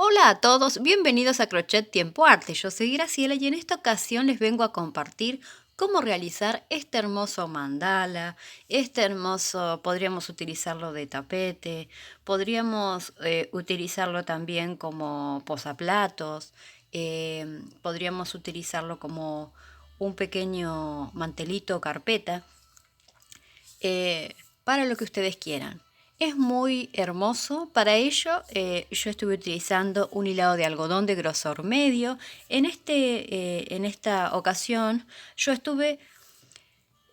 Hola a todos, bienvenidos a Crochet Tiempo Arte. Yo soy Graciela y en esta ocasión les vengo a compartir cómo realizar este hermoso mandala, podríamos utilizarlo de tapete, podríamos utilizarlo también como posaplatos, podríamos utilizarlo como un pequeño mantelito o carpeta, para lo que ustedes quieran. Es muy hermoso. Para ello yo estuve utilizando un hilado de algodón de grosor medio. En esta ocasión yo estuve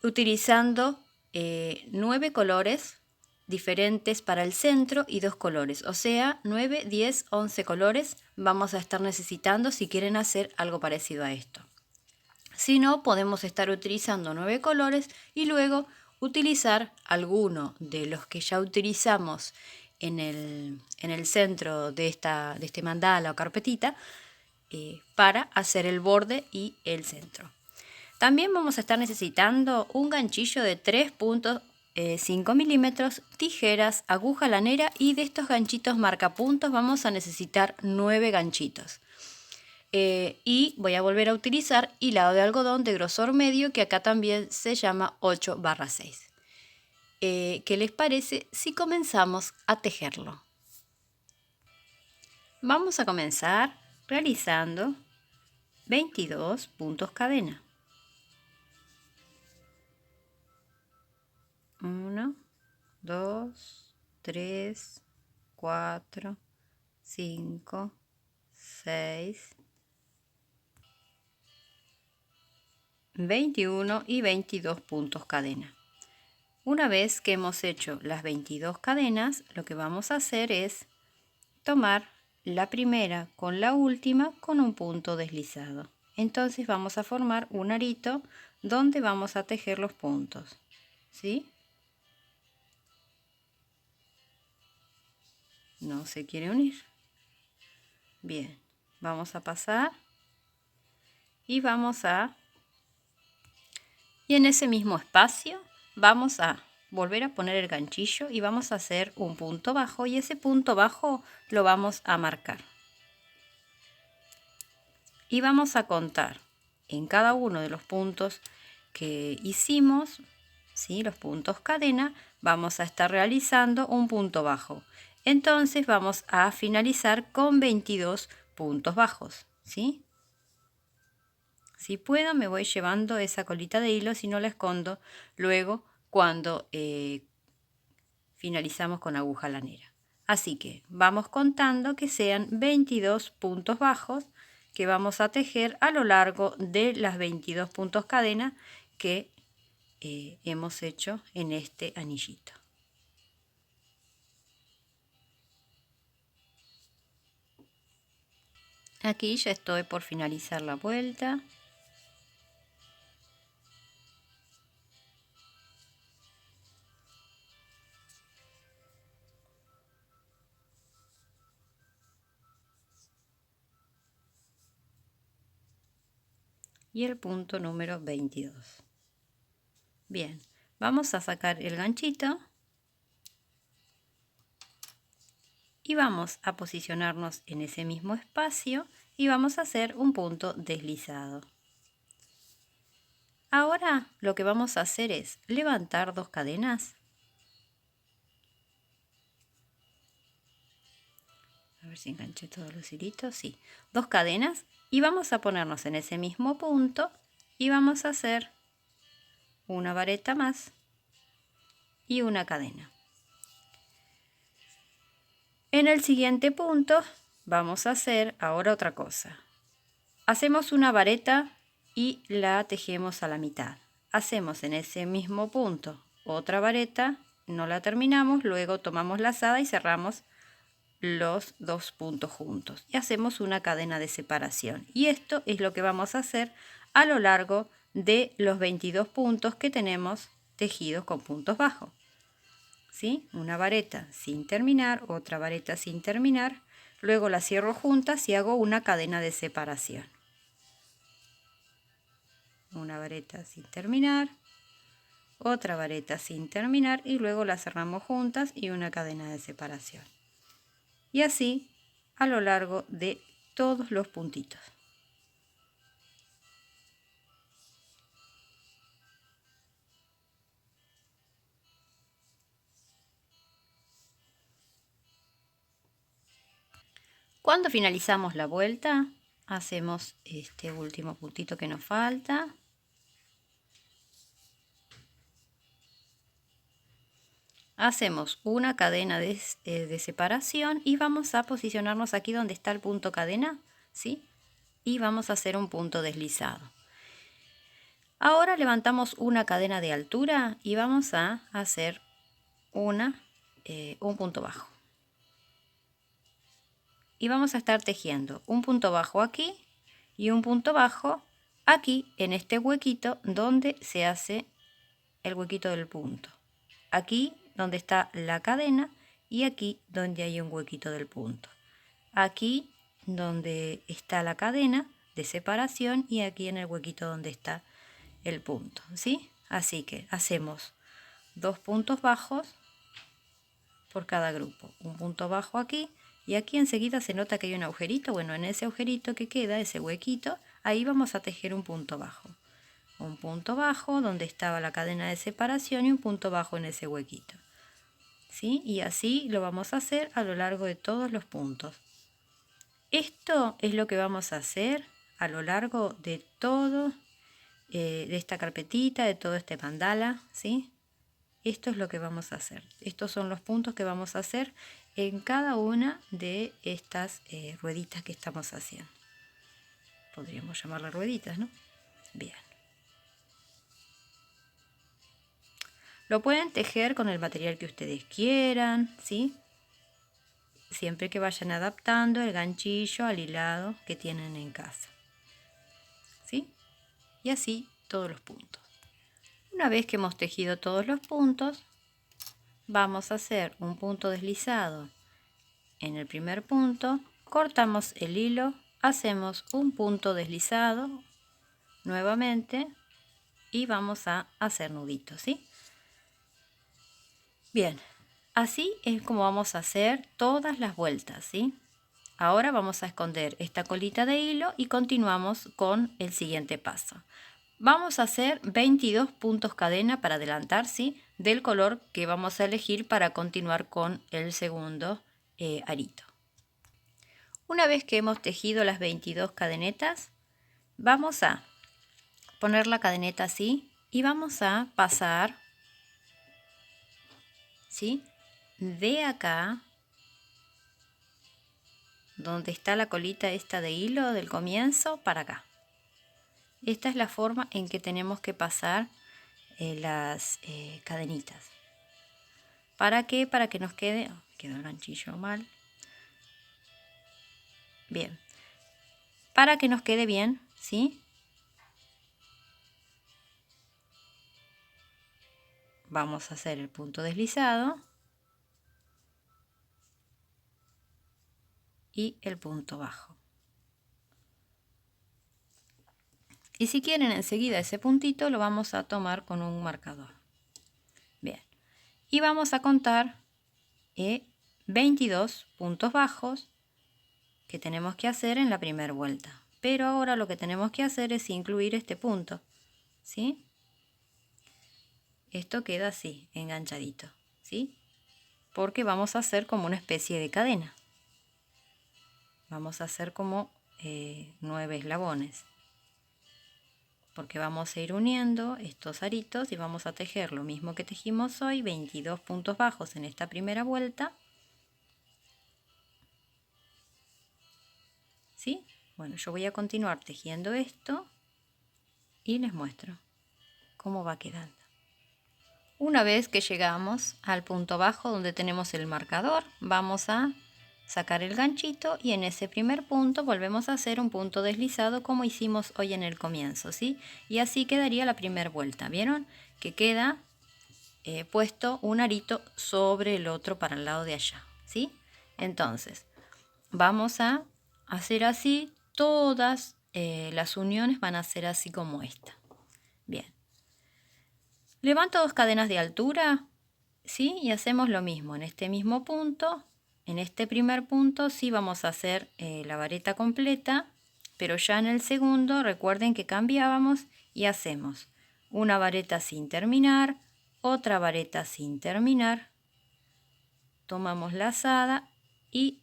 utilizando 9 colores diferentes para el centro y 2 colores. O sea, 9, 10, 11 colores vamos a estar necesitando si quieren hacer algo parecido a esto. Si no, podemos estar utilizando 9 colores y luego utilizar alguno de los que ya utilizamos en el centro de este mandala o carpetita para hacer el borde y el centro. También vamos a estar necesitando un ganchillo de 3.5 milímetros, tijeras, aguja lanera y de estos ganchitos marcapuntos vamos a necesitar 9 ganchitos. Y voy a volver a utilizar hilado de algodón de grosor medio, que acá también se llama 8/6. ¿Qué les parece si comenzamos a tejerlo? Vamos a comenzar realizando 22 puntos cadena. 1, 2, 3, 4, 5, 6, 21 y 22 puntos cadena. Una vez que hemos hecho las 22 cadenas, lo que vamos a hacer es tomar la primera con la última con un punto deslizado. Entonces vamos a formar un arito donde vamos a tejer los puntos, ¿sí? No se quiere unir. Bien, vamos a pasar y y en ese mismo espacio vamos a volver a poner el ganchillo y vamos a hacer un punto bajo, y ese punto bajo lo vamos a marcar. Y vamos a contar en cada uno de los puntos que hicimos, ¿sí? Los puntos cadena, vamos a estar realizando un punto bajo. Entonces vamos a finalizar con 22 puntos bajos, ¿sí? Si puedo me voy llevando esa colita de hilo, si no la escondo luego cuando finalizamos con aguja lanera. Así que vamos contando que sean 22 puntos bajos que vamos a tejer a lo largo de las 22 puntos cadena que hemos hecho en este anillito. Aquí ya estoy por finalizar la vuelta. Y el punto número 22. Bien, vamos a sacar el ganchito y vamos a posicionarnos en ese mismo espacio y vamos a hacer un punto deslizado. Ahora lo que vamos a hacer es levantar 2 cadenas. A ver si enganché todos los hilitos. Sí, 2 cadenas, y vamos a ponernos en ese mismo punto y vamos a hacer una vareta más y una cadena. En el siguiente punto vamos a hacer ahora otra cosa. Hacemos una vareta y la tejemos a la mitad. Hacemos en ese mismo punto otra vareta, no la terminamos, luego tomamos lazada y cerramos los 2 puntos juntos y hacemos una cadena de separación. Y esto es lo que vamos a hacer a lo largo de los 22 puntos que tenemos tejidos con puntos bajos. ¿Sí? Una vareta sin terminar, otra vareta sin terminar, luego las cierro juntas y hago una cadena de separación. Una vareta sin terminar, otra vareta sin terminar y luego las cerramos juntas y una cadena de separación. Y así a lo largo de todos los puntitos. Cuando finalizamos la vuelta, hacemos este último puntito que nos falta. Hacemos una cadena de separación y vamos a posicionarnos aquí donde está el punto cadena, ¿sí? Y vamos a hacer un punto deslizado. Ahora levantamos una cadena de altura y vamos a hacer un punto bajo. Y vamos a estar tejiendo un punto bajo aquí y un punto bajo aquí en este huequito donde se hace el huequito del punto. Aquí donde está la cadena y aquí donde hay un huequito del punto. Aquí donde está la cadena de separación y aquí en el huequito donde está el punto, ¿sí? Así que hacemos 2 puntos bajos por cada grupo. Un punto bajo aquí y aquí enseguida se nota que hay un agujerito. Bueno, en ese agujerito que queda, ese huequito, ahí vamos a tejer un punto bajo. Un punto bajo donde estaba la cadena de separación y un punto bajo en ese huequito, ¿sí? Y así lo vamos a hacer a lo largo de todos los puntos. Esto es lo que vamos a hacer a lo largo de todo, de esta carpetita, de todo este mandala, ¿sí? Esto es lo que vamos a hacer. Estos son los puntos que vamos a hacer en cada una de estas rueditas que estamos haciendo. Podríamos llamarlas rueditas, ¿no? Bien. Lo pueden tejer con el material que ustedes quieran, ¿sí? Siempre que vayan adaptando el ganchillo al hilado que tienen en casa, ¿sí? Y así todos los puntos. Una vez que hemos tejido todos los puntos, vamos a hacer un punto deslizado en el primer punto, cortamos el hilo, hacemos un punto deslizado nuevamente y vamos a hacer nuditos, ¿sí? Bien, así es como vamos a hacer todas las vueltas, ¿sí? Ahora vamos a esconder esta colita de hilo y continuamos con el siguiente paso. Vamos a hacer 22 puntos cadena para adelantar, ¿sí? Del color que vamos a elegir para continuar con el segundo arito. Una vez que hemos tejido las 22 cadenetas, vamos a poner la cadeneta así y vamos a pasar, ¿sí? De acá, donde está la colita esta de hilo del comienzo, para acá. Esta es la forma en que tenemos que pasar las cadenitas. ¿Para qué? Para que nos quede... quedó el ganchillo mal. Bien. Para que nos quede bien, ¿sí? Vamos a hacer el punto deslizado y el punto bajo. Y si quieren enseguida ese puntito lo vamos a tomar con un marcador. Bien. Y vamos a contar 22 puntos bajos que tenemos que hacer en la primera vuelta. Pero ahora lo que tenemos que hacer es incluir este punto, ¿sí? Esto queda así, enganchadito, ¿sí? Porque vamos a hacer como una especie de cadena. Vamos a hacer como 9 eslabones. Porque vamos a ir uniendo estos aritos y vamos a tejer lo mismo que tejimos hoy, 22 puntos bajos en esta primera vuelta. ¿Sí? Bueno, yo voy a continuar tejiendo esto y les muestro cómo va quedando. Una vez que llegamos al punto bajo donde tenemos el marcador, vamos a sacar el ganchito y en ese primer punto volvemos a hacer un punto deslizado como hicimos hoy en el comienzo, ¿sí? Y así quedaría la primera vuelta. ¿Vieron? Que queda puesto un arito sobre el otro para el lado de allá, ¿sí? Entonces, vamos a hacer así, todas las uniones van a ser así como esta. Bien. Levanto 2 cadenas de altura, ¿sí? Y hacemos lo mismo en este mismo punto. en este primer punto sí vamos a hacer la vareta completa, pero ya en el segundo recuerden que cambiábamos y hacemos una vareta sin terminar, otra vareta sin terminar, tomamos lazada y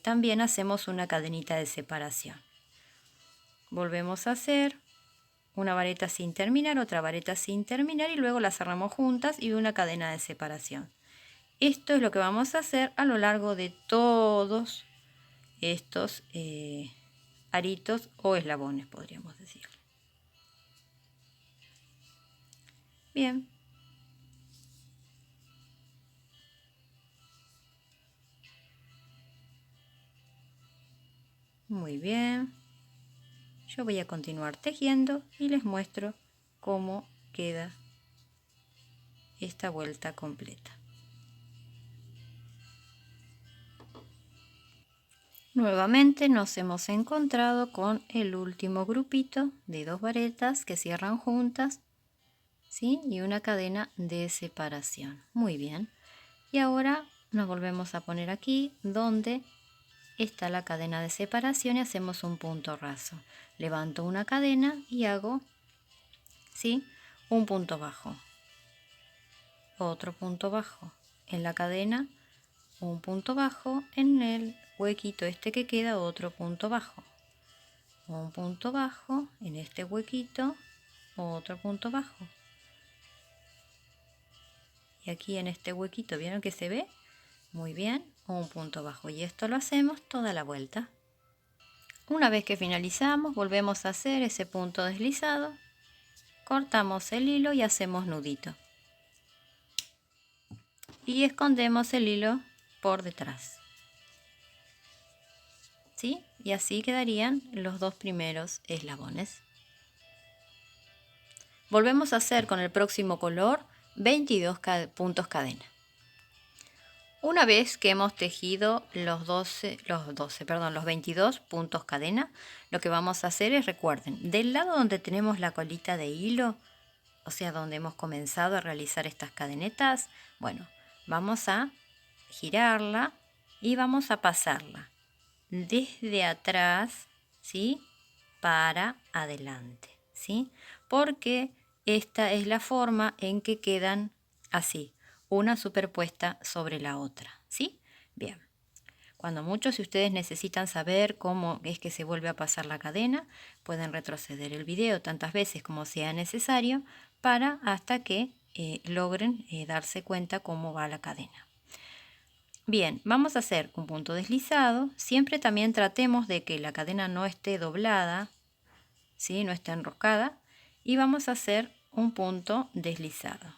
también hacemos una cadenita de separación. Volvemos a hacer una vareta sin terminar, otra vareta sin terminar y luego la cerramos juntas y una cadena de separación. Esto es lo que vamos a hacer a lo largo de todos estos aritos o eslabones, podríamos decir. Bien. Muy bien. Yo voy a continuar tejiendo y les muestro cómo queda esta vuelta completa. Nuevamente nos hemos encontrado con el último grupito de 2 varetas que cierran juntas, ¿sí? Y una cadena de separación. Muy bien. Y ahora nos volvemos a poner aquí donde está la cadena de separación y hacemos un punto raso. Levanto una cadena y hago, ¿sí?, un punto bajo, otro punto bajo en la cadena, un punto bajo en el huequito este que queda, otro punto bajo, un punto bajo en este huequito, otro punto bajo, y aquí en este huequito, ¿vieron que se ve? Muy bien, un punto bajo, y esto lo hacemos toda la vuelta. Una vez que finalizamos, volvemos a hacer ese punto deslizado, cortamos el hilo y hacemos nudito. Y escondemos el hilo por detrás. ¿Sí? Y así quedarían los 2 primeros eslabones. Volvemos a hacer con el próximo color 22 puntos cadena. Una vez que hemos tejido los 22 puntos cadena, lo que vamos a hacer es, recuerden, del lado donde tenemos la colita de hilo, o sea, donde hemos comenzado a realizar estas cadenetas, bueno, vamos a girarla y vamos a pasarla desde atrás, ¿sí?, para adelante, ¿sí? Porque esta es la forma en que quedan así, una superpuesta sobre la otra, ¿sí? Bien. Cuando muchos de ustedes necesitan saber cómo es que se vuelve a pasar la cadena, pueden retroceder el video tantas veces como sea necesario para hasta que logren darse cuenta cómo va la cadena. Bien, vamos a hacer un punto deslizado. Siempre también tratemos de que la cadena no esté doblada, ¿sí?, no esté enroscada. Y vamos a hacer un punto deslizado.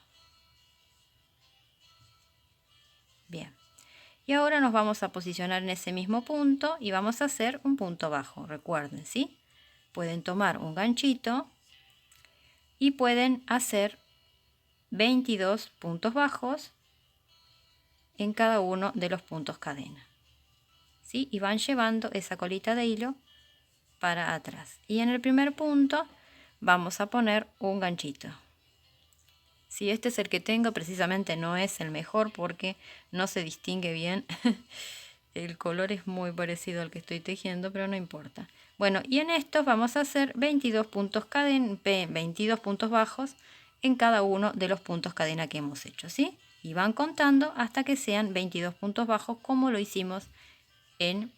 Bien. Y ahora nos vamos a posicionar en ese mismo punto y vamos a hacer un punto bajo. Recuerden, ¿sí? Pueden tomar un ganchito y pueden hacer 22 puntos bajos en cada uno de los puntos cadena, ¿sí? Y van llevando esa colita de hilo para atrás. Y en el primer punto vamos a poner un ganchito. Si este es el que tengo, precisamente no es el mejor porque no se distingue bien. El color es muy parecido al que estoy tejiendo, pero no importa. Bueno, y en estos vamos a hacer 22 puntos cadena, 22 puntos bajos en cada uno de los puntos cadena que hemos hecho, ¿sí? Y van contando hasta que sean 22 puntos bajos como lo hicimos en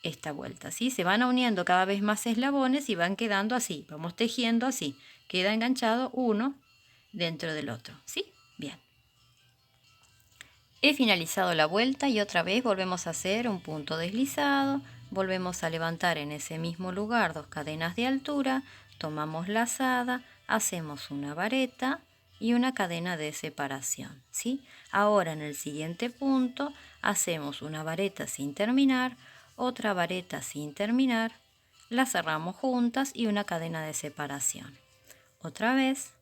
esta vuelta, ¿sí? Se van uniendo cada vez más eslabones y van quedando así. Vamos tejiendo así. Queda enganchado uno dentro del otro, ¿sí? Bien. He finalizado la vuelta y otra vez volvemos a hacer un punto deslizado, volvemos a levantar en ese mismo lugar 2 cadenas de altura, tomamos lazada, hacemos una vareta y una cadena de separación, ¿sí? Ahora en el siguiente punto hacemos una vareta sin terminar, otra vareta sin terminar, la cerramos juntas y una cadena de separación. Otra vez,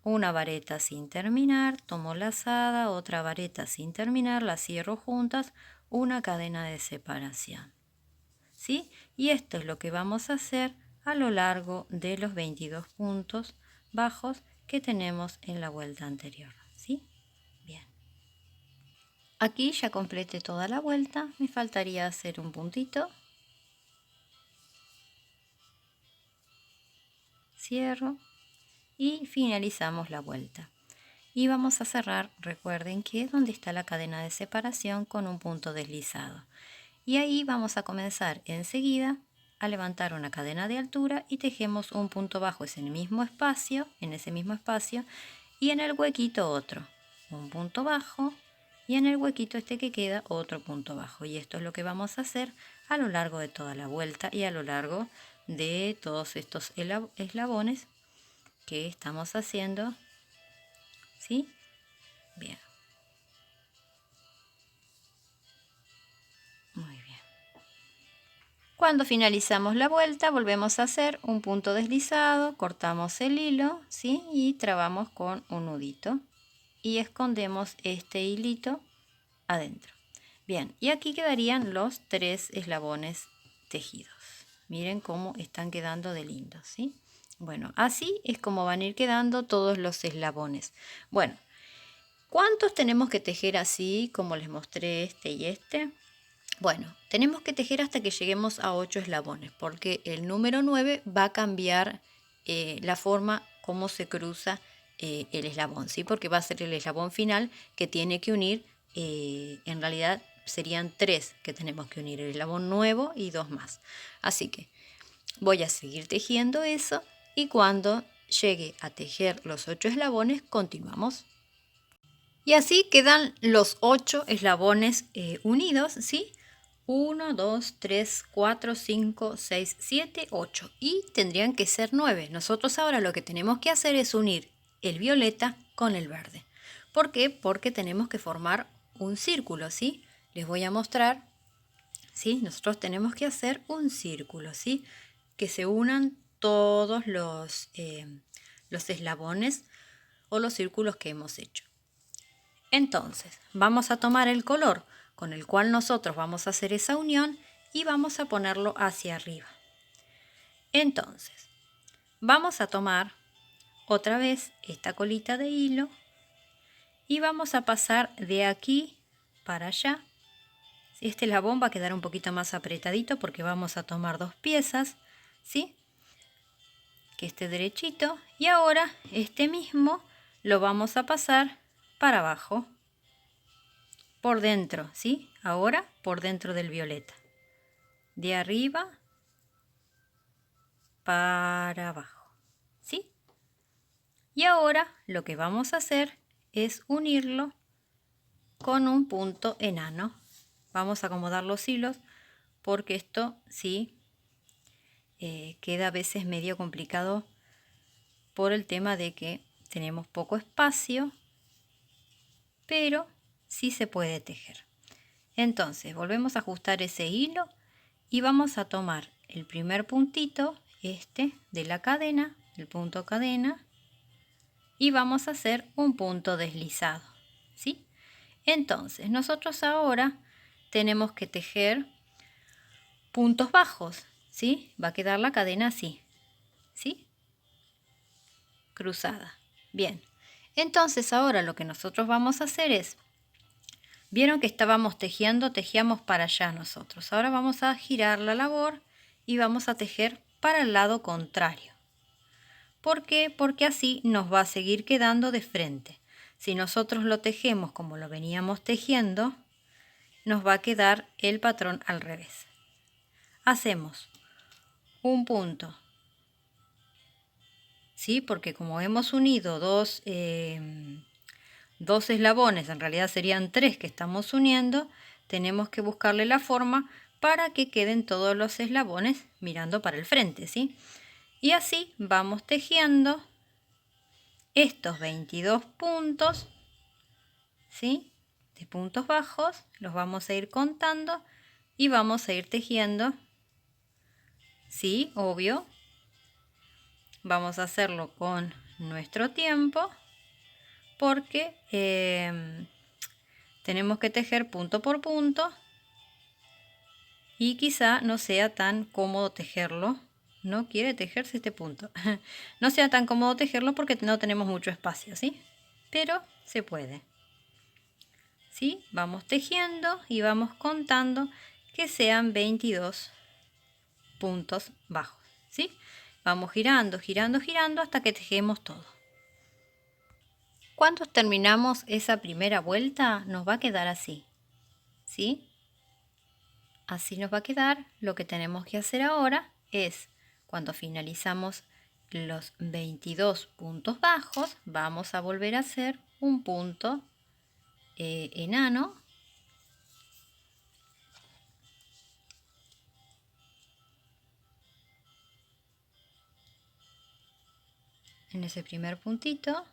una vareta sin terminar, tomo lazada, otra vareta sin terminar, la cierro juntas, una cadena de separación, ¿sí? Y esto es lo que vamos a hacer a lo largo de los 22 puntos bajos que tenemos en la vuelta anterior, ¿sí? Bien. Aquí ya completé toda la vuelta, me faltaría hacer un puntito. Cierro y finalizamos la vuelta. Y vamos a cerrar, recuerden que es donde está la cadena de separación con un punto deslizado. Y ahí vamos a comenzar enseguida a levantar una cadena de altura y tejemos un punto bajo en ese mismo espacio y en el huequito otro, un punto bajo y en el huequito este que queda otro punto bajo. Y esto es lo que vamos a hacer a lo largo de toda la vuelta y a lo largo de todos estos eslabones que estamos haciendo, ¿sí? Bien. Muy bien. Cuando finalizamos la vuelta, volvemos a hacer un punto deslizado, cortamos el hilo, ¿sí? Y trabamos con un nudito y escondemos este hilito adentro. Bien, y aquí quedarían los 3 eslabones tejidos. Miren cómo están quedando de lindos, ¿sí? Bueno, así es como van a ir quedando todos los eslabones. Bueno, ¿cuántos tenemos que tejer así como les mostré este y este? Bueno, tenemos que tejer hasta que lleguemos a 8 eslabones, porque el número 9 va a cambiar la forma como se cruza el eslabón, ¿sí? Porque va a ser el eslabón final que tiene que unir, en realidad serían 3 que tenemos que unir, el eslabón nuevo y 2 más. Así que voy a seguir tejiendo eso y cuando llegue a tejer los 8 eslabones, continuamos. Y así quedan los 8 eslabones unidos, ¿sí? 1, 2, 3, 4, 5, 6, 7, 8 y tendrían que ser 9. Nosotros ahora lo que tenemos que hacer es unir el violeta con el verde. ¿Por qué? Porque tenemos que formar un círculo, ¿sí? Les voy a mostrar, ¿sí? Nosotros tenemos que hacer un círculo, ¿sí? Que se unan todos los eslabones o los círculos que hemos hecho. Entonces, vamos a tomar el color con el cual nosotros vamos a hacer esa unión y vamos a ponerlo hacia arriba. Entonces, vamos a tomar otra vez esta colita de hilo y vamos a pasar de aquí para allá. Este eslabón va a quedar un poquito más apretadito porque vamos a tomar 2 piezas, ¿sí? Que esté derechito y ahora este mismo lo vamos a pasar para abajo. Por dentro, ¿sí? Ahora por dentro del violeta. De arriba para abajo, ¿sí? Y ahora lo que vamos a hacer es unirlo con un punto enano. Vamos a acomodar los hilos porque esto sí queda a veces medio complicado por el tema de que tenemos poco espacio, pero sí se puede tejer. Entonces volvemos a ajustar ese hilo y vamos a tomar el primer puntito, este de la cadena, el punto cadena, y vamos a hacer un punto deslizado, ¿sí? Entonces nosotros ahora tenemos que tejer puntos bajos, ¿sí? Va a quedar la cadena así, ¿sí? Cruzada. Bien, entonces ahora lo que nosotros vamos a hacer es, vieron que estábamos tejiendo, tejíamos para allá nosotros. Ahora vamos a girar la labor y vamos a tejer para el lado contrario. ¿Por qué? Porque así nos va a seguir quedando de frente. Si nosotros lo tejemos como lo veníamos tejiendo, nos va a quedar el patrón al revés. Hacemos un punto, ¿sí? Porque como hemos unido dos eslabones, en realidad serían 3 que estamos uniendo, tenemos que buscarle la forma para que queden todos los eslabones mirando para el frente, ¿sí? Y así vamos tejiendo estos 22 puntos, ¿sí? De puntos bajos, los vamos a ir contando y vamos a ir tejiendo, ¿sí? Obvio. Vamos a hacerlo con nuestro tiempo porque tenemos que tejer punto por punto y quizá no sea tan cómodo tejerlo. No quiere tejerse este punto. No sea tan cómodo tejerlo porque no tenemos mucho espacio, ¿sí? Pero se puede. ¿sí? Vamos tejiendo y vamos contando que sean 22 puntos bajos, ¿sí? Vamos girando, girando, girando hasta que tejemos todo. Cuando terminamos esa primera vuelta nos va a quedar así, ¿sí? Así nos va a quedar. Lo que tenemos que hacer ahora es, cuando finalizamos los 22 puntos bajos, vamos a volver a hacer un punto enano. En ese primer puntito.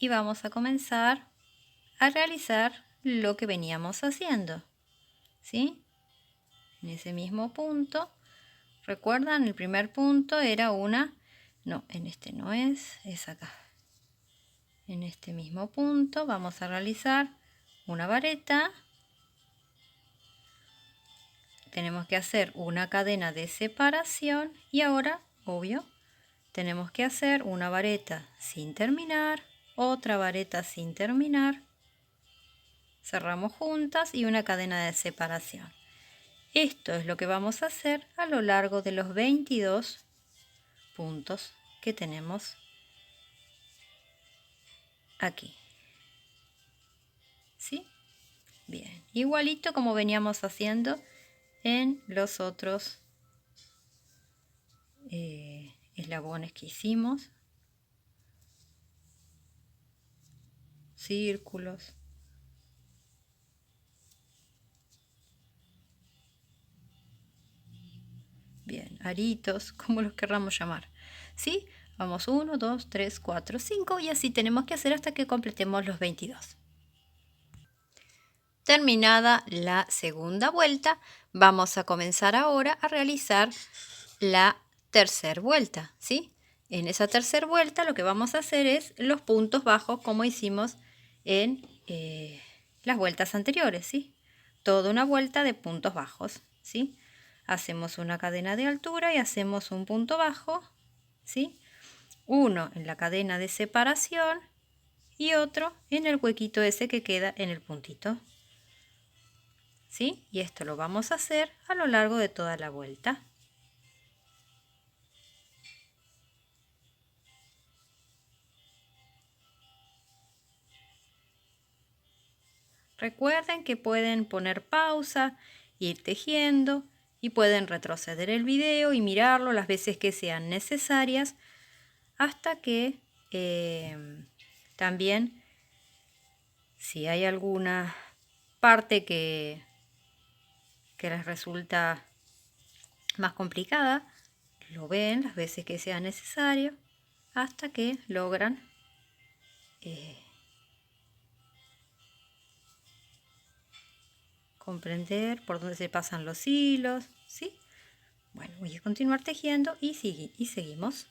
Y vamos a comenzar a realizar lo que veníamos haciendo, ¿sí? En ese mismo punto, ¿recuerdan? El primer punto era una, no, en este no es acá. En este mismo punto vamos a realizar una vareta. Tenemos que hacer una cadena de separación y ahora, obvio, tenemos que hacer una vareta sin terminar, otra vareta sin terminar. Cerramos juntas y una cadena de separación. Esto es lo que vamos a hacer a lo largo de los 22 puntos que tenemos aquí. ¿Sí? Bien, igualito como veníamos haciendo en los otros eslabones que hicimos. Círculos. Bien, aritos, como los querramos llamar. ¿Sí? Vamos 1, 2, 3, 4, 5 y así tenemos que hacer hasta que completemos los 22. Terminada la segunda vuelta, vamos a comenzar ahora a realizar la tercera vuelta, ¿sí? En esa tercera vuelta lo que vamos a hacer es los puntos bajos como hicimos en las vueltas anteriores, ¿sí? Toda una vuelta de puntos bajos, ¿sí? Hacemos una cadena de altura y hacemos un punto bajo, ¿sí? Uno en la cadena de separación y otro en el huequito ese que queda en el puntito, ¿sí? Y esto lo vamos a hacer a lo largo de toda la vuelta. Recuerden que pueden poner pausa, ir tejiendo y pueden retroceder el video y mirarlo las veces que sean necesarias hasta que también si hay alguna parte que les resulta más complicada, lo ven las veces que sea necesario hasta que logran comprender por dónde se pasan los hilos, ¿sí? Bueno, voy a continuar tejiendo y seguimos.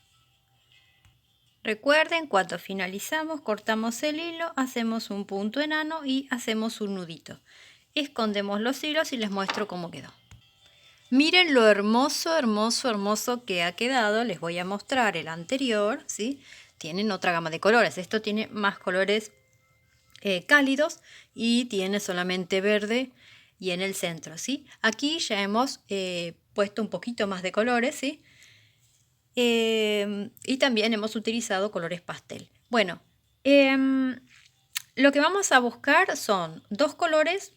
Recuerden, cuando finalizamos, cortamos el hilo, hacemos un punto enano y hacemos un nudito. Escondemos los hilos y les muestro cómo quedó. Miren lo hermoso, hermoso, hermoso que ha quedado. Les voy a mostrar el anterior, ¿sí? Tienen otra gama de colores. Esto tiene más colores cálidos y tiene solamente verde y en el centro, ¿sí? Aquí ya hemos puesto un poquito más de colores, ¿sí? Y también hemos utilizado colores pastel. Bueno, lo que vamos a buscar son dos colores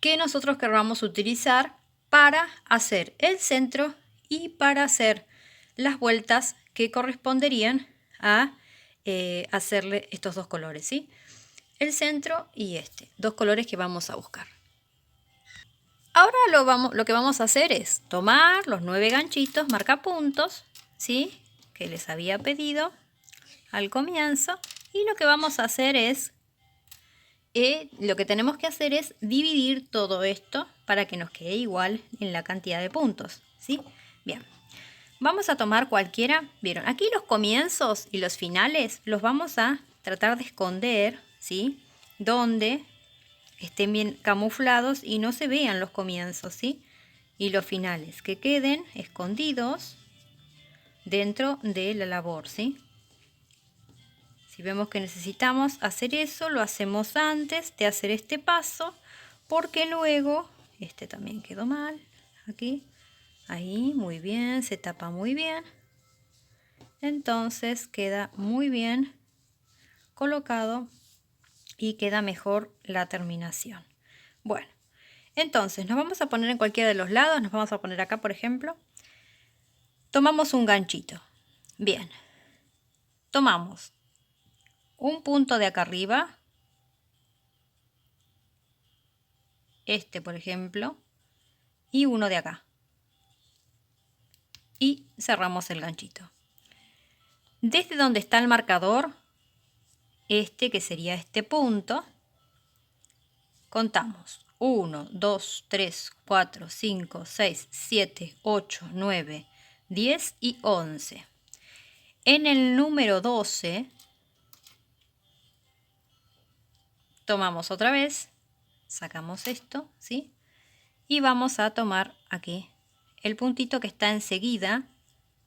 que nosotros querramos utilizar para hacer el centro y para hacer las vueltas que corresponderían a hacerle estos dos colores, ¿sí? El centro y este, dos colores que vamos a buscar. Ahora lo que vamos a hacer es tomar los 9 ganchitos marcapuntos, ¿sí? Que les había pedido al comienzo, y lo que vamos a hacer es, lo que tenemos que hacer es dividir todo esto para que nos quede igual en la cantidad de puntos, ¿sí? Bien, vamos a tomar cualquiera, vieron, aquí los comienzos y los finales los vamos a tratar de esconder, ¿sí? Donde estén bien camuflados y no se vean los comienzos, ¿sí? Y los finales, que queden escondidos dentro de la labor, ¿sí? Si vemos que necesitamos hacer eso, lo hacemos antes de hacer este paso, porque luego, este también quedó mal, aquí, ahí, muy bien, se tapa muy bien. Entonces queda muy bien colocado y queda mejor la terminación. Bueno, entonces nos vamos a poner en cualquiera de los lados, nos vamos a poner acá, por ejemplo. Tomamos un ganchito. Bien, tomamos un punto de acá arriba, este por ejemplo, y uno de acá. Y cerramos el ganchito. Desde donde está el marcador, este que sería este punto, contamos 1, 2, 3, 4, 5, 6, 7, 8, 9, 10 y 11. En el número 12, tomamos otra vez, sacamos esto, ¿sí? Y vamos a tomar aquí el puntito que está enseguida,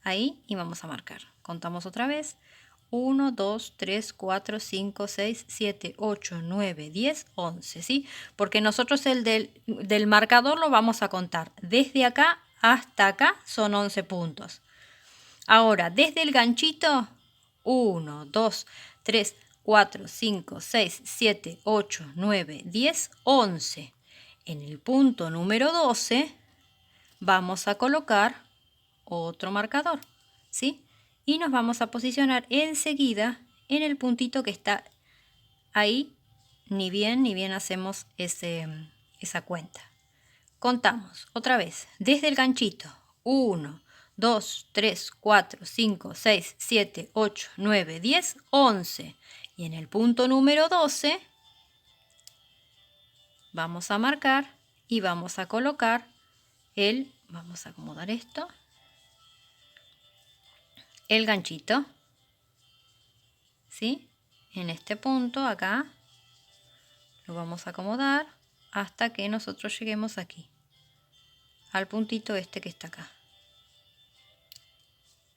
ahí, y vamos a marcar. Contamos otra vez. 1, 2, 3, 4, 5, 6, 7, 8, 9, 10, 11, ¿sí? Porque nosotros el del marcador lo vamos a contar. Desde acá hasta acá son 11 puntos. Ahora, desde el ganchito, 1, 2, 3, 4, 5, 6, 7, 8, 9, 10, 11. En el punto número 12 vamos a colocar otro marcador, ¿sí? Y nos vamos a posicionar enseguida en el puntito que está ahí, ni bien hacemos esa cuenta. Contamos otra vez, desde el ganchito, 1, 2, 3, 4, 5, 6, 7, 8, 9, 10, 11. Y en el punto número 12 vamos a marcar y vamos a colocar vamos a acomodar esto, el ganchito, ¿sí? En este punto acá lo vamos a acomodar hasta que nosotros lleguemos aquí, al puntito este que está acá.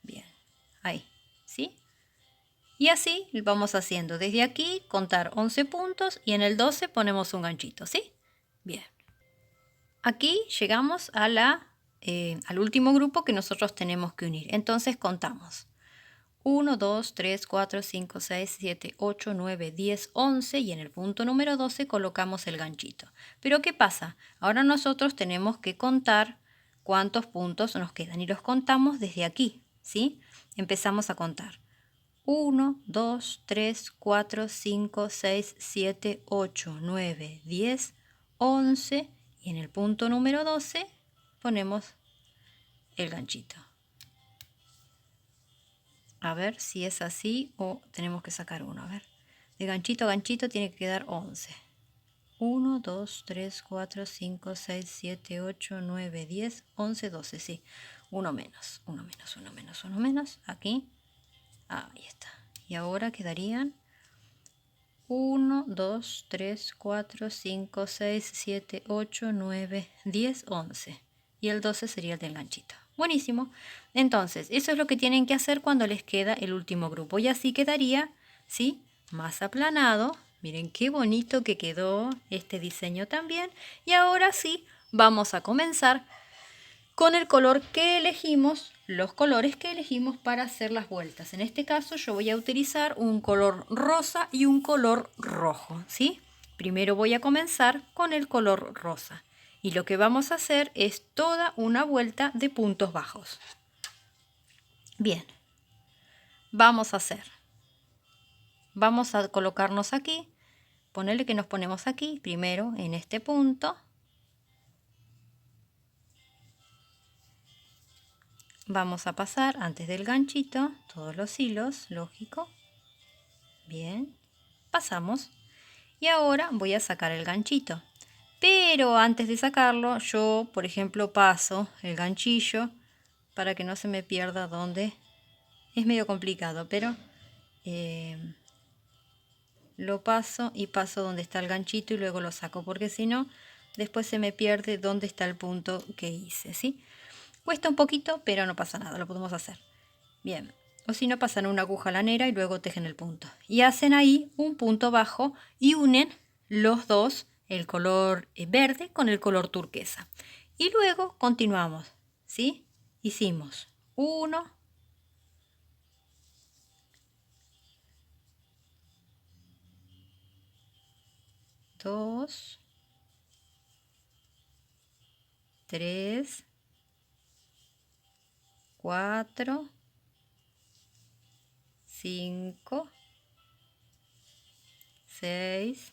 Bien, ahí, ¿sí? Y así vamos haciendo. Desde aquí contar 11 puntos y en el 12 ponemos un ganchito, ¿sí? Bien. Aquí llegamos a al último grupo que nosotros tenemos que unir. Entonces contamos. 1, 2, 3, 4, 5, 6, 7, 8, 9, 10, 11 y en el punto número 12 colocamos el ganchito. Pero ¿qué pasa? Ahora nosotros tenemos que contar cuántos puntos nos quedan y los contamos desde aquí, ¿sí? Empezamos a contar. 1, 2, 3, 4, 5, 6, 7, 8, 9, 10, 11 y en el punto número 12 ponemos el ganchito. A ver si es así o tenemos que sacar uno. A ver, de ganchito a ganchito tiene que quedar 11. 1, 2, 3, 4, 5, 6, 7, 8, 9, 10, 11, 12. Sí, uno menos, uno menos, uno menos, uno menos. Aquí. Ahí está. Y ahora quedarían 1, 2, 3, 4, 5, 6, 7, 8, 9, 10, 11. Y el 12 sería el del ganchito. Buenísimo. Entonces, eso es lo que tienen que hacer cuando les queda el último grupo. Y así quedaría, ¿sí? Más aplanado. Miren qué bonito que quedó este diseño también. Y ahora sí, vamos a comenzar con el color que elegimos, los colores que elegimos para hacer las vueltas. En este caso yo voy a utilizar un color rosa y un color rojo, ¿sí? Primero voy a comenzar con el color rosa. Y lo que vamos a hacer es toda una vuelta de puntos bajos. Bien, vamos a colocarnos aquí, ponerle que nos ponemos aquí, primero en este punto. Vamos a pasar antes del ganchito todos los hilos, lógico. Bien, pasamos. Y ahora voy a sacar el ganchito. Pero antes de sacarlo, yo, por ejemplo, paso el ganchillo para que no se me pierda dónde. Es medio complicado, pero lo paso y paso donde está el ganchito y luego lo saco, porque si no, después se me pierde dónde está el punto que hice, ¿sí? Cuesta un poquito, pero no pasa nada, lo podemos hacer. Bien, O si no, pasan una aguja lanera y luego tejen el punto. Y hacen ahí un punto bajo y unen los dos, el color verde con el color turquesa. Y luego continuamos, ¿sí? Hicimos 1, 2, 3, 4, 5, 6,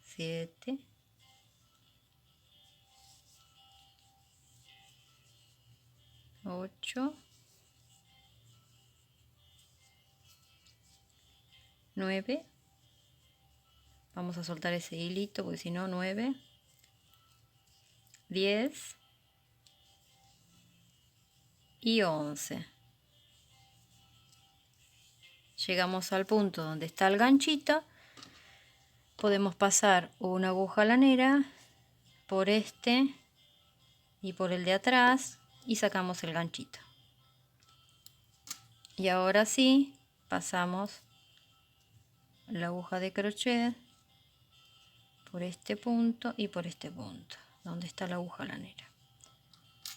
7, 8, 9. Vamos a soltar ese hilito porque si no, 9, 10 y 11. Llegamos al punto donde está el ganchito. Podemos pasar una aguja lanera por este y por el de atrás y sacamos el ganchito. Y ahora sí, pasamos la aguja de crochet por este punto y por este punto, donde está la aguja lanera.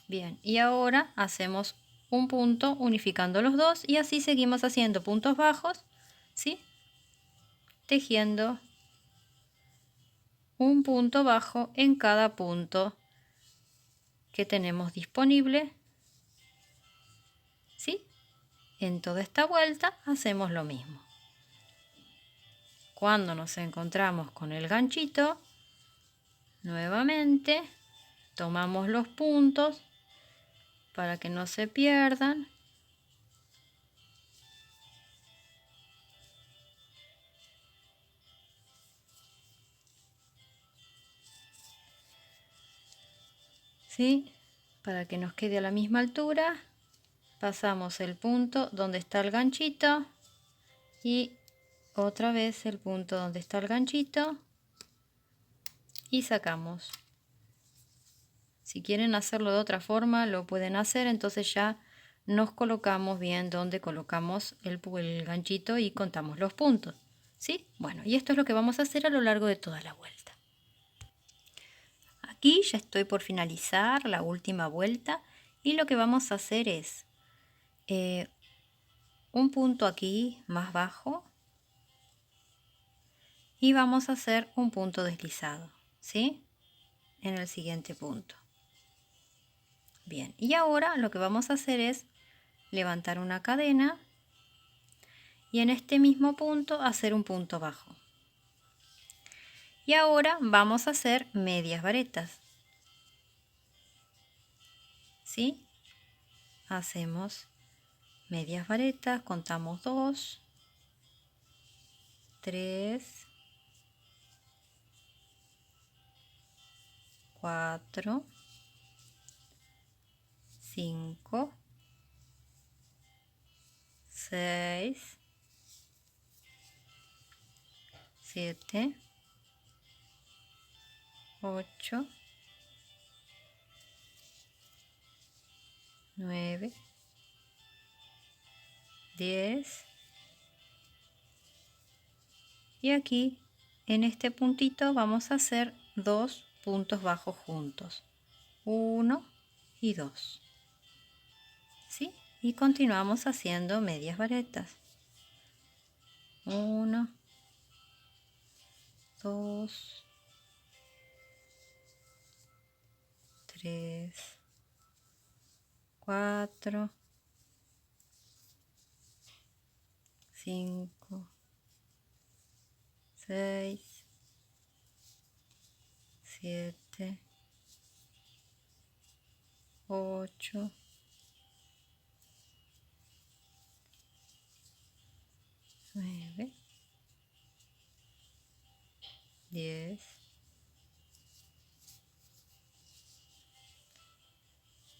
Bien, y ahora hacemos un punto unificando los dos y así seguimos haciendo puntos bajos, ¿sí? Tejiendo un punto bajo en cada punto que tenemos disponible, ¿sí? En toda esta vuelta hacemos lo mismo. Cuando nos encontramos con el ganchito, nuevamente tomamos los puntos para que no se pierdan. ¿Sí? Para que nos quede a la misma altura, pasamos el punto donde está el ganchito y otra vez el punto donde está el ganchito y sacamos. Si quieren hacerlo de otra forma, lo pueden hacer, entonces ya nos colocamos bien donde colocamos el ganchito y contamos los puntos. ¿Sí? Bueno, y esto es lo que vamos a hacer a lo largo de toda la vuelta. Aquí ya estoy por finalizar la última vuelta y lo que vamos a hacer es un punto aquí más bajo y vamos a hacer un punto deslizado, ¿sí? En el siguiente punto. Bien, y ahora lo que vamos a hacer es levantar una cadena y en este mismo punto hacer un punto bajo. Y ahora vamos a hacer medias varetas, ¿sí? Hacemos medias varetas, contamos 2, 3, 4, 5, 6, 7, 8, 9, 10 y aquí en este puntito vamos a hacer 2 puntos bajos juntos, 1 y 2, ¿sí? Y continuamos haciendo medias varetas, 1, 2, 3, 4, 5, 6, 7, 8, 9, 10,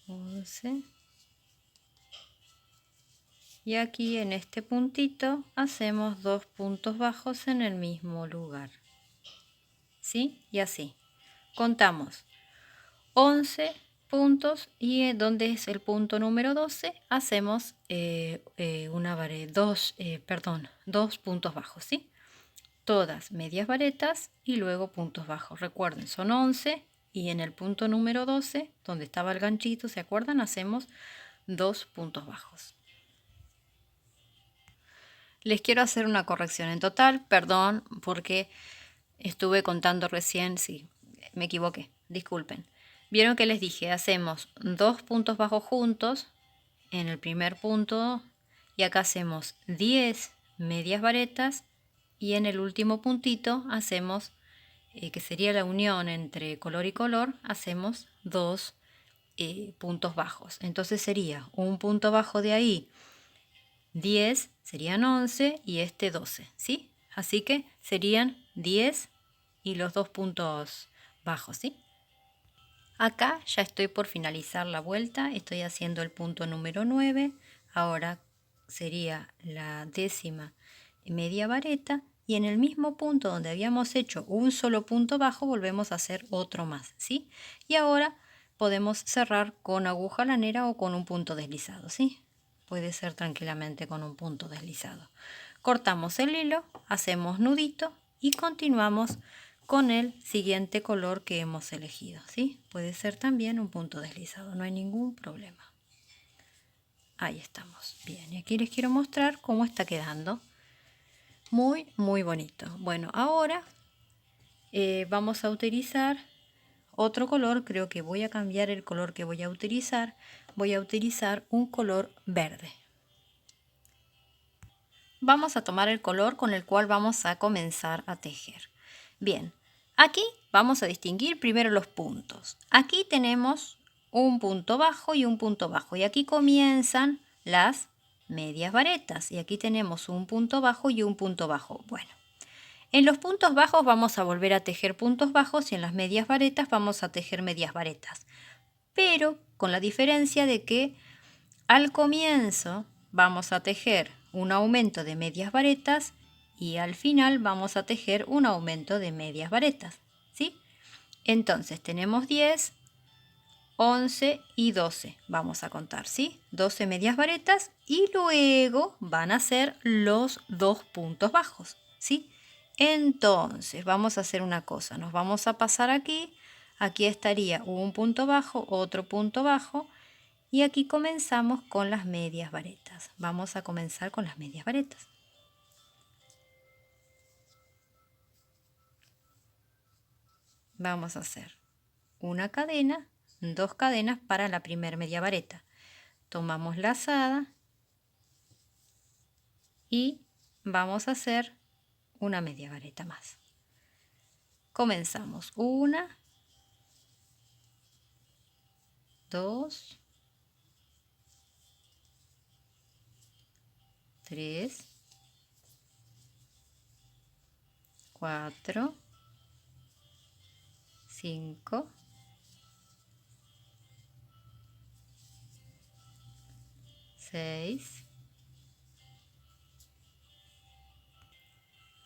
11 y aquí en este puntito hacemos 2 puntos bajos en el mismo lugar, ¿sí? Y así contamos 11 puntos y donde es el punto número 12 hacemos dos puntos bajos, ¿sí? Todas medias varetas y luego puntos bajos. Recuerden, son 11 y en el punto número 12, donde estaba el ganchito, ¿se acuerdan? Hacemos 2 puntos bajos. Les quiero hacer una corrección en total, perdón, porque estuve contando recién, sí, me equivoqué, disculpen. Vieron que les dije, hacemos 2 puntos bajos juntos en el primer punto y acá hacemos 10 medias varetas y en el último puntito hacemos, que sería la unión entre color y color, hacemos 2 puntos bajos. Entonces sería un punto bajo de ahí, 10 serían 11 y este 12, ¿sí? Así que serían 10 y los 2 puntos bajos, ¿sí? Acá ya estoy por finalizar la vuelta, estoy haciendo el punto número 9, ahora sería la 10ª media vareta y en el mismo punto donde habíamos hecho un solo punto bajo volvemos a hacer otro más, ¿sí? Y ahora podemos cerrar con aguja lanera o con un punto deslizado, ¿sí? Puede ser tranquilamente con un punto deslizado. Cortamos el hilo, hacemos nudito y continuamos con el siguiente color que hemos elegido, ¿sí? Puede ser también un punto deslizado, no hay ningún problema. Ahí estamos. Bien, y aquí les quiero mostrar cómo está quedando. Muy, muy bonito. Bueno, ahora vamos a utilizar otro color. Creo que voy a cambiar el color que voy a utilizar. Voy a utilizar un color verde. Vamos a tomar el color con el cual vamos a comenzar a tejer. Bien, aquí vamos a distinguir primero los puntos. Aquí tenemos un punto bajo y un punto bajo y aquí comienzan las medias varetas y aquí tenemos un punto bajo y un punto bajo. Bueno, en los puntos bajos vamos a volver a tejer puntos bajos y en las medias varetas vamos a tejer medias varetas, pero con la diferencia de que al comienzo vamos a tejer un aumento de medias varetas y al final vamos a tejer un aumento de medias varetas, ¿sí? Entonces tenemos 10, 11 y 12, vamos a contar, ¿sí? 12 medias varetas y luego van a ser los 2 puntos bajos, ¿sí? Entonces vamos a hacer una cosa, nos vamos a pasar aquí, aquí estaría un punto bajo, otro punto bajo, y aquí comenzamos con las medias varetas. Vamos a comenzar con las medias varetas. Vamos a hacer una cadena, 2 cadenas para la primera media vareta. Tomamos lazada y vamos a hacer una media vareta más. Comenzamos 1, 2, 3, 4, 5, 6.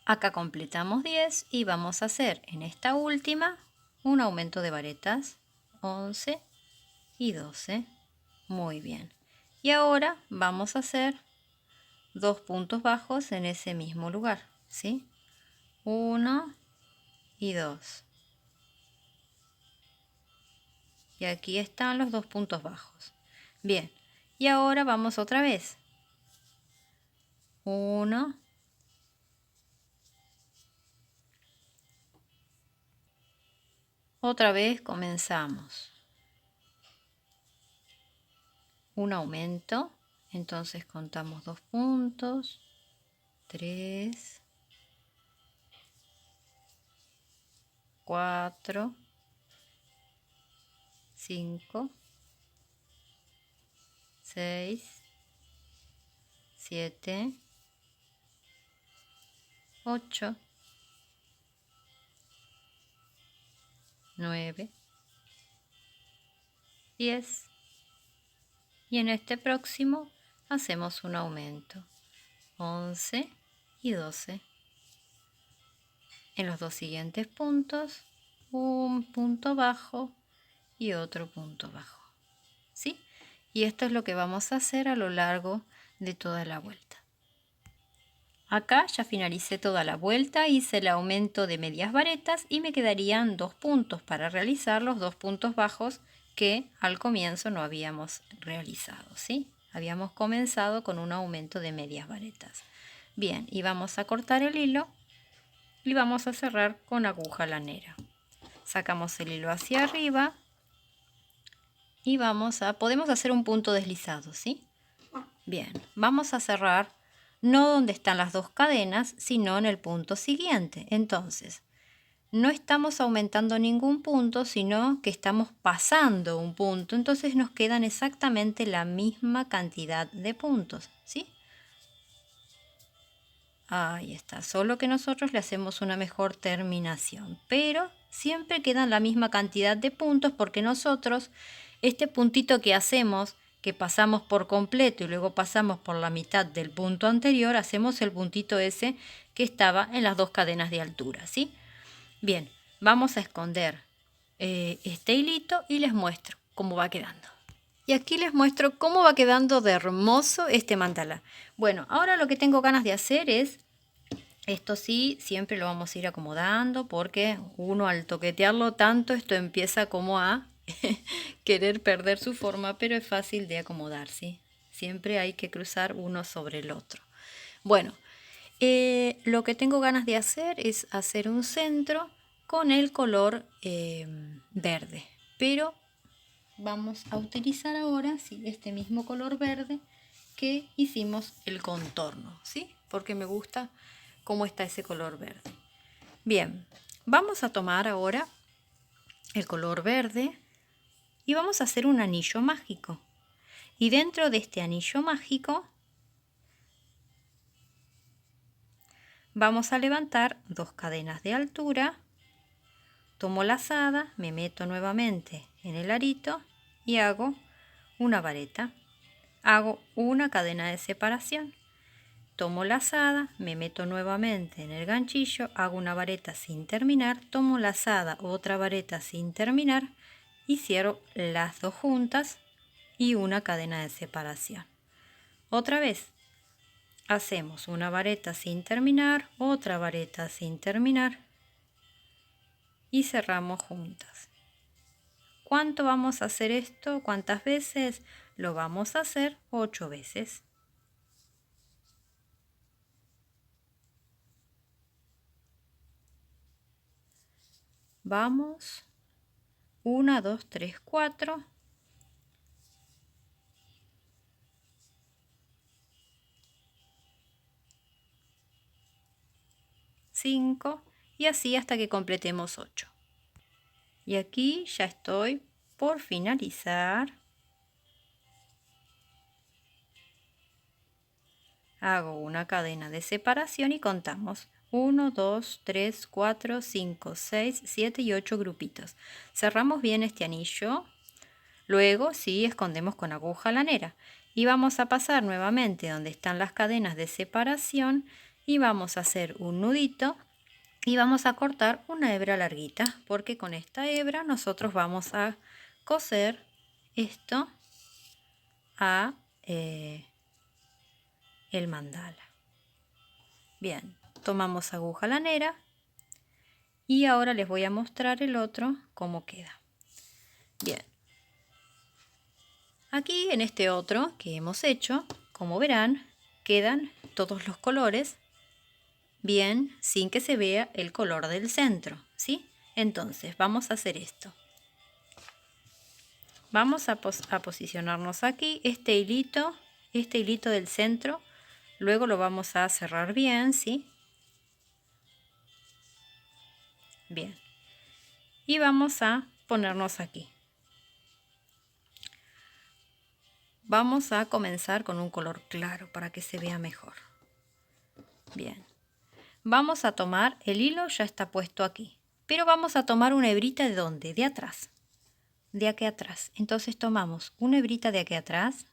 Acá completamos 10 y vamos a hacer en esta última un aumento de varetas, 11 y 12. Muy bien. Y ahora vamos a hacer 2 puntos bajos en ese mismo lugar, ¿sí? 1 y 2. Y aquí están los 2 puntos bajos. Bien, y ahora vamos otra vez. 1. Otra vez comenzamos. Un aumento, entonces contamos 2 puntos, 3, 4, 5, 6, 7, 8, 9, 10 y en este próximo hacemos un aumento, 11 y 12. En los 2 siguientes puntos un punto bajo y otro punto bajo, ¿sí? Y esto es lo que vamos a hacer a lo largo de toda la vuelta. Acá ya finalicé toda la vuelta, hice el aumento de medias varetas y me quedarían 2 puntos para realizar los 2 puntos bajos que al comienzo no habíamos realizado, ¿sí? Habíamos comenzado con un aumento de medias varetas. Bien, y vamos a cortar el hilo y vamos a cerrar con aguja lanera. Sacamos el hilo hacia arriba y podemos hacer un punto deslizado, ¿sí? Bien, vamos a cerrar no donde están las 2 cadenas, sino en el punto siguiente. Entonces, no estamos aumentando ningún punto, sino que estamos pasando un punto. Entonces nos quedan exactamente la misma cantidad de puntos, ¿sí? Ahí está, solo que nosotros le hacemos una mejor terminación, pero siempre quedan la misma cantidad de puntos porque nosotros, este puntito que hacemos, que pasamos por completo y luego pasamos por la mitad del punto anterior, hacemos el puntito ese que estaba en las 2 cadenas de altura, ¿sí? Bien, vamos a esconder este hilito y les muestro cómo va quedando. Y aquí les muestro cómo va quedando de hermoso este mandala. Bueno, ahora lo que tengo ganas de hacer es, esto sí, siempre lo vamos a ir acomodando porque uno al toquetearlo tanto, esto empieza como a querer perder su forma, pero es fácil de acomodar, ¿sí? Siempre hay que cruzar uno sobre el otro. Bueno, lo que tengo ganas de hacer es hacer un centro con el color verde, pero vamos a utilizar ahora sí, este mismo color verde que hicimos el contorno, ¿sí? Porque me gusta cómo está ese color verde. Bien, vamos a tomar ahora el color verde y vamos a hacer un anillo mágico. Y dentro de este anillo mágico vamos a levantar 2 cadenas de altura, tomo lazada, me meto nuevamente en el arito y hago una vareta. Hago una cadena de separación, tomo lazada, me meto nuevamente en el ganchillo, hago una vareta sin terminar, tomo lazada, otra vareta sin terminar y cierro las 2 juntas y una cadena de separación. Otra vez hacemos una vareta sin terminar, otra vareta sin terminar y cerramos juntas. ¿Cuánto vamos a hacer esto? ¿Cuántas veces? Lo vamos a hacer 8 veces. Vamos, 1, 2, 3, 4. Cinco y así hasta que completemos 8. Y aquí ya estoy por finalizar. Hago una cadena de separación y contamos 1, 2, 3, 4, 5, 6, 7 y 8 grupitos. Cerramos bien este anillo. Luego sí escondemos con aguja lanera y vamos a pasar nuevamente donde están las cadenas de separación y vamos a hacer un nudito y vamos a cortar una hebra larguita porque con esta hebra nosotros vamos a coser esto a el mandala. Bien, tomamos aguja lanera y ahora les voy a mostrar el otro cómo queda. Bien, aquí en este otro que hemos hecho, como verán, quedan todos los colores bien sin que se vea el color del centro, ¿sí? Entonces vamos a hacer esto. Vamos a posicionarnos aquí, este hilito del centro, luego lo vamos a cerrar bien, ¿sí? Bien. Y vamos a ponernos aquí. Vamos a comenzar con un color claro para que se vea mejor. Bien. Vamos a tomar, el hilo ya está puesto aquí, pero vamos a tomar una hebrita ¿de dónde? De atrás. De aquí atrás. Entonces tomamos una hebrita de aquí atrás,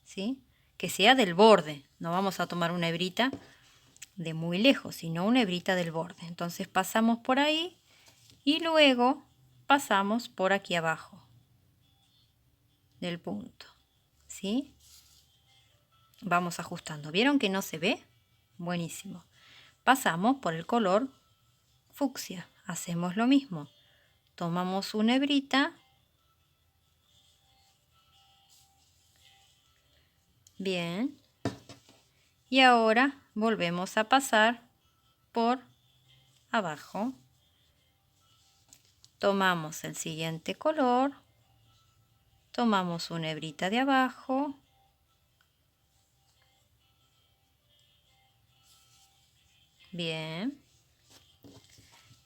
¿sí? Que sea del borde, no vamos a tomar una hebrita de muy lejos, sino una hebrita del borde. Entonces pasamos por ahí y luego pasamos por aquí abajo del punto, ¿sí? Vamos ajustando. ¿Vieron que no se ve? Buenísimo. Pasamos por el color fucsia. Hacemos lo mismo. Tomamos una hebrita. Bien. Y ahora volvemos a pasar por abajo. Tomamos el siguiente color. Tomamos una hebrita de abajo. Bien.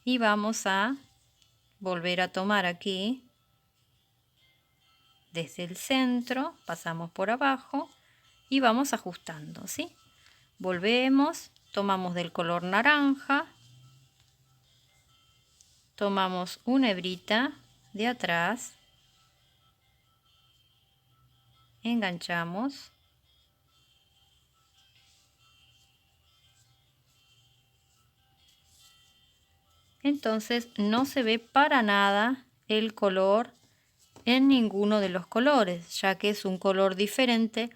Y vamos a volver a tomar aquí desde el centro, pasamos por abajo y vamos ajustando, ¿sí? Volvemos, tomamos del color naranja, tomamos una hebrita de atrás, enganchamos, entonces no se ve para nada el color en ninguno de los colores, ya que es un color diferente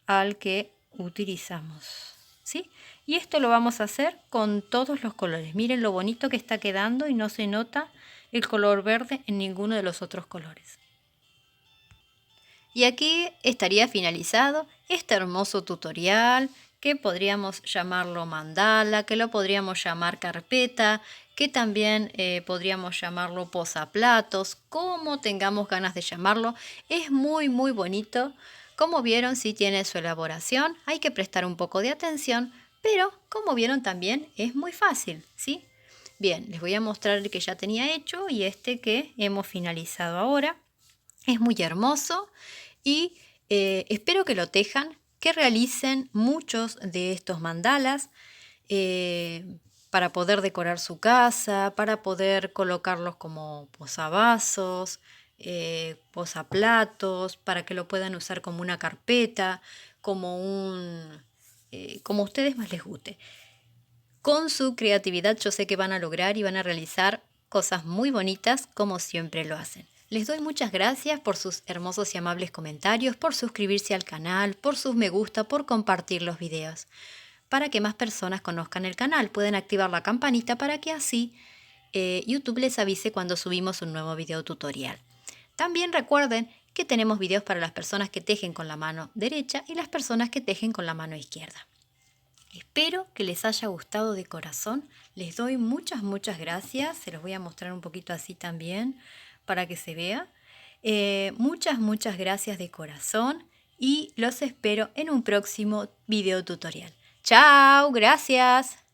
al que utilizamos, ¿sí? Y esto lo vamos a hacer con todos los colores. Miren lo bonito que está quedando y no se nota el color verde en ninguno de los otros colores. Y aquí estaría finalizado este hermoso tutorial, que podríamos llamarlo mandala, que lo podríamos llamar carpeta, que también podríamos llamarlo posaplatos, como tengamos ganas de llamarlo. Es muy bonito. Como vieron, sí tiene su elaboración, hay que prestar un poco de atención, pero como vieron también es muy fácil, ¿sí? Bien, les voy a mostrar el que ya tenía hecho y este que hemos finalizado ahora. Es muy hermoso y espero que lo tejan, que realicen muchos de estos mandalas para poder decorar su casa, para poder colocarlos como posavasos, posaplatos, para que lo puedan usar como una carpeta, como a ustedes más les guste. Con su creatividad yo sé que van a lograr y van a realizar cosas muy bonitas como siempre lo hacen. Les doy muchas gracias por sus hermosos y amables comentarios, por suscribirse al canal, por sus me gusta, por compartir los videos. Para que más personas conozcan el canal, pueden activar la campanita para que así YouTube les avise cuando subimos un nuevo video tutorial. También recuerden que tenemos videos para las personas que tejen con la mano derecha y las personas que tejen con la mano izquierda. Espero que les haya gustado de corazón. Les doy muchas gracias. Se los voy a mostrar un poquito así también para que se vea. Muchas gracias de corazón y los espero en un próximo video tutorial. ¡Chao! Gracias.